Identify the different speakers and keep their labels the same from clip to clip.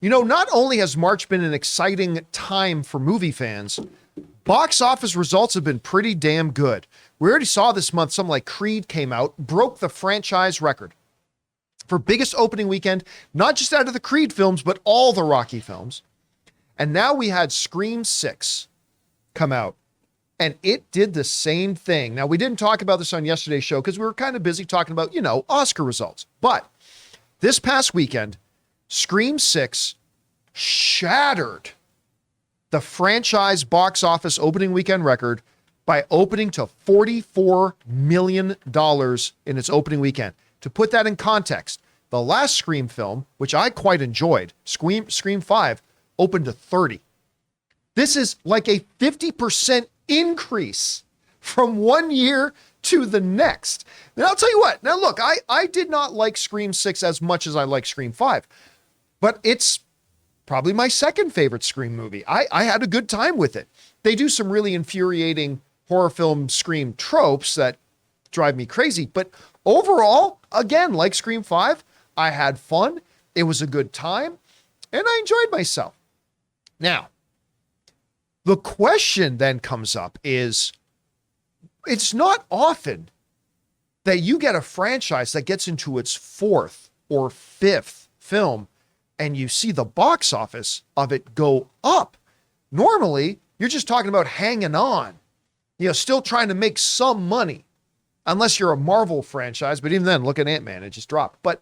Speaker 1: You know, not only has March been an exciting time for movie fans, box office results have been pretty damn good. We already saw this month, something like Creed came out, broke the franchise record for biggest opening weekend, not just out of the Creed films, but all the Rocky films. And now we had Scream 6 come out, and it did the same thing. Now, we didn't talk about this on yesterday's show because we were kind of busy talking about, Oscar results. But this past weekend, Scream 6 shattered the franchise box office opening weekend record by opening to $44 million in its opening weekend. To put that in context, the last Scream film, which I quite enjoyed, Scream 5, opened to 30. This is like a 50% increase from one year to the next. And I'll tell you what, now look, I did not like Scream 6 as much as I like Scream 5, but it's probably my second favorite Scream movie. I had a good time with it. They do some really infuriating horror film Scream tropes that drive me crazy, but overall, again, like Scream 5, I had fun. It was a good time, and I enjoyed myself. Now, the question then comes up is, it's not often that you get a franchise that gets into its fourth or fifth film and you see the box office of it go up. Normally, you're just talking about hanging on, still trying to make some money, unless you're a Marvel franchise. But even then, look at Ant-Man, it just dropped. But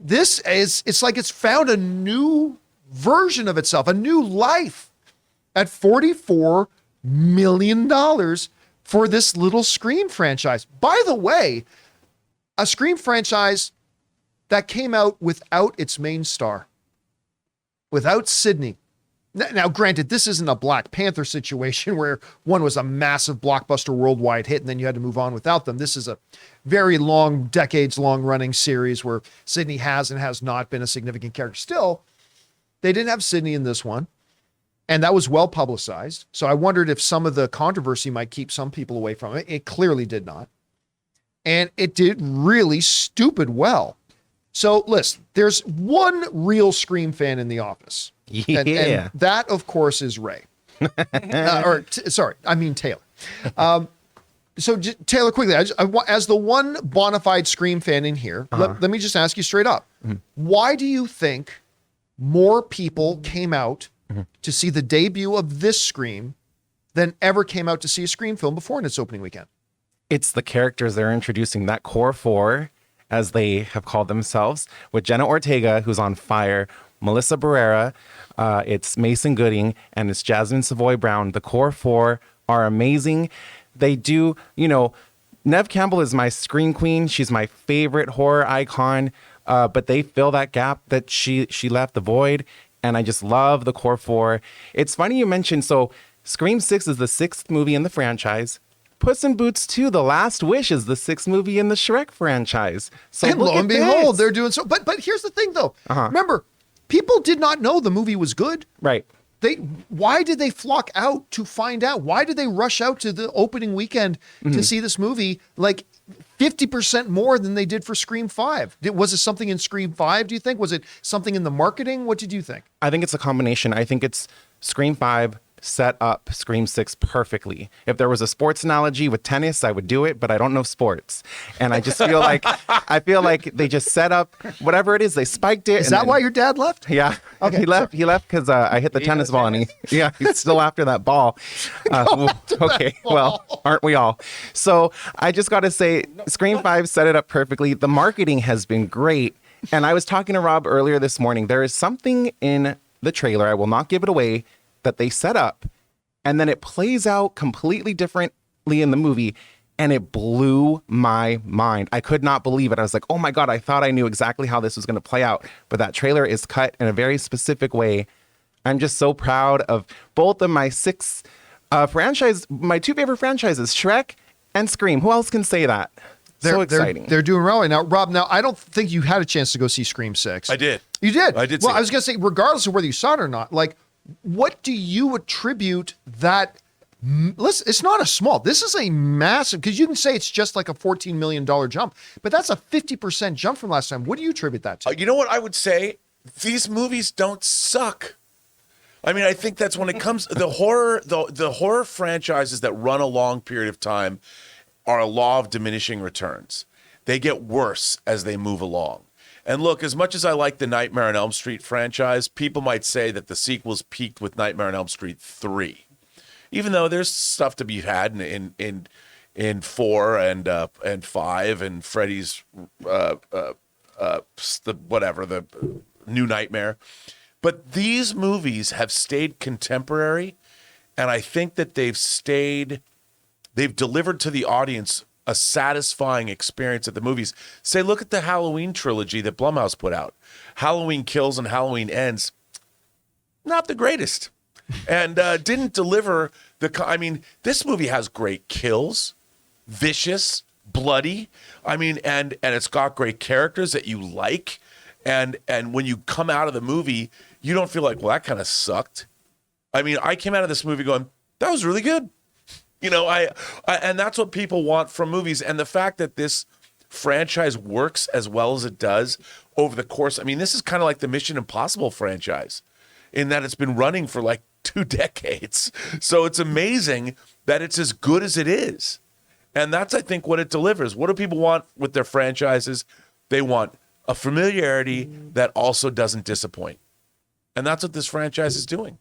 Speaker 1: it's like it's found a new version of itself, a new life at $44 million for this little Scream franchise. By the way, a Scream franchise that came out without its main star, without Sydney. Now, granted, this isn't a Black Panther situation where one was a massive blockbuster worldwide hit and then you had to move on without them. This is a very long, decades-long running series where Sydney has and has not been a significant character. Still, they didn't have Sydney in this one, and that was well publicized. So I wondered if some of the controversy might keep some people away from it. It clearly did not. And it did really stupid well. So listen, there's one real Scream fan in the office.
Speaker 2: Yeah.
Speaker 1: And that, of course, is Ray. Taylor. Taylor, quickly, as the one bona fide Scream fan in here, let me just ask you straight up. Why do you think more people came out to see the debut of this Scream than ever came out to see a Scream film before in its opening weekend?
Speaker 2: It's the characters they're introducing, that core four, as they have called themselves, with Jenna Ortega, who's on fire, Melissa Barrera, it's Mason Gooding, and it's Jasmine Savoy Brown. The core four are amazing. They do, Neve Campbell is my Scream queen. She's my favorite horror icon, but they fill that gap that she left, the void, and I just love the core four. It's funny you mentioned, so Scream 6 is the sixth movie in the franchise. Puss in Boots 2, The Last Wish, is the sixth movie in the Shrek franchise. So
Speaker 1: and lo and behold, they're doing so. But here's the thing, though. Remember, people did not know the movie was good.
Speaker 2: Right.
Speaker 1: Why did they flock out to find out? Why did they rush out to the opening weekend to see this movie like 50% more than they did for Scream 5? Was it something in Scream 5, do you think? Was it something in the marketing? What did you think?
Speaker 2: I think it's a combination. I think it's Scream 5 set up Scream 6 perfectly. If there was a sports analogy with tennis, I would do it, but I don't know sports. And I just feel like they just set up whatever it is, they spiked it.
Speaker 1: Is that why your dad left?
Speaker 2: Yeah. Okay. He left because I hit the tennis ball and he's still after that ball. Well, aren't we all? So I just got to say, Scream 5 set it up perfectly. The marketing has been great. And I was talking to Rob earlier this morning. There is something in the trailer, I will not give it away, that they set up, and then it plays out completely differently in the movie, and it blew my mind. I could not believe it. I was like, oh my God, I thought I knew exactly how this was going to play out, but that trailer is cut in a very specific way. I'm just so proud of both of my six my two favorite franchises, Shrek and Scream. Who else can say that? So exciting.
Speaker 1: They're doing well right now. Rob, I don't think you had a chance to go see Scream 6.
Speaker 3: I did.
Speaker 1: You did?
Speaker 3: I did.
Speaker 1: Well, I was going to say, regardless of whether you saw it or not, like, what do you attribute that? Listen, it's not a small. This is a massive, because you can say it's just like a $14 million jump, but that's a 50% jump from last time. What do you attribute that to?
Speaker 3: You know what I would say? these movies don't suck. I mean, I think that's when it comes the horror franchises that run a long period of time are a law of diminishing returns. They get worse as they move along. And look, as much as I like the Nightmare on Elm Street franchise, people might say that the sequels peaked with Nightmare on Elm Street 3. Even though there's stuff to be had in 4 and 5 and Freddy's the New Nightmare. But these movies have stayed contemporary, and I think that they've delivered to the audience a satisfying experience at the movies. Say, look at the Halloween trilogy that Blumhouse put out. Halloween Kills and Halloween Ends, not the greatest. And didn't deliver this movie has great kills, vicious, bloody. I mean, and it's got great characters that you like. And when you come out of the movie, you don't feel like, well, that kind of sucked. I mean, I came out of this movie going, that was really good. You know, and that's what people want from movies. And the fact that this franchise works as well as it does over the course, I mean, this is kind of like the Mission Impossible franchise in that it's been running for like 2 decades. So it's amazing that it's as good as it is. And that's, I think, what it delivers. What do people want with their franchises? They want a familiarity that also doesn't disappoint. And that's what this franchise is doing.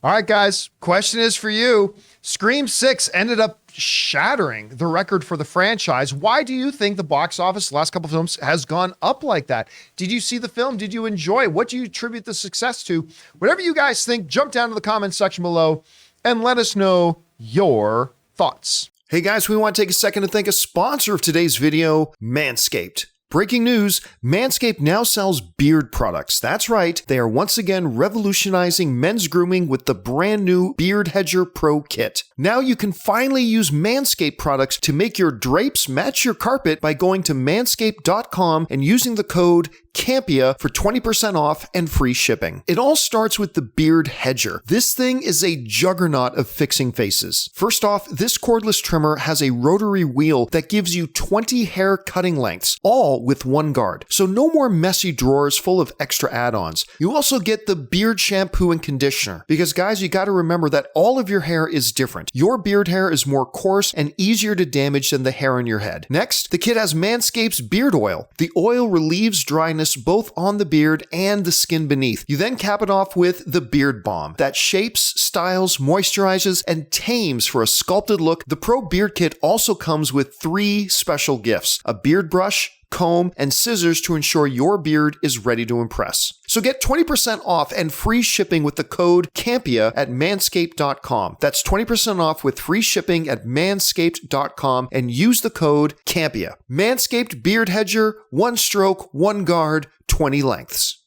Speaker 1: All right, guys, question is for you. Scream 6 ended up shattering the record for the franchise. Why do you think the box office, the last couple of films, has gone up like that? Did you see the film? Did you enjoy it? What do you attribute the success to? Whatever you guys think, jump down to the comments section below and let us know your thoughts. Hey guys, we want to take a second to thank a sponsor of today's video, Manscaped. Breaking news, Manscaped now sells beard products. That's right, they are once again revolutionizing men's grooming with the brand new Beard Hedger Pro Kit. Now you can finally use Manscaped products to make your drapes match your carpet by going to manscaped.com and using the code Campea for 20% off and free shipping. It all starts with the Beard Hedger. This thing is a juggernaut of fixing faces. First off, this cordless trimmer has a rotary wheel that gives you 20 hair cutting lengths, all with one guard. So no more messy drawers full of extra add-ons. You also get the beard shampoo and conditioner. Because guys, you gotta remember that all of your hair is different. Your beard hair is more coarse and easier to damage than the hair on your head. Next, the kit has Manscaped's beard oil. The oil relieves dryness both on the beard and the skin beneath. You then cap it off with the Beard Balm that shapes, styles, moisturizes, and tames for a sculpted look. The Pro Beard Kit also comes with 3 special gifts: a beard brush, comb, and scissors to ensure your beard is ready to impress. So get 20% off and free shipping with the code Campea at manscaped.com. That's 20% off with free shipping at manscaped.com and use the code Campea. Manscaped Beard Hedger, 1 stroke, 1 guard, 20 lengths.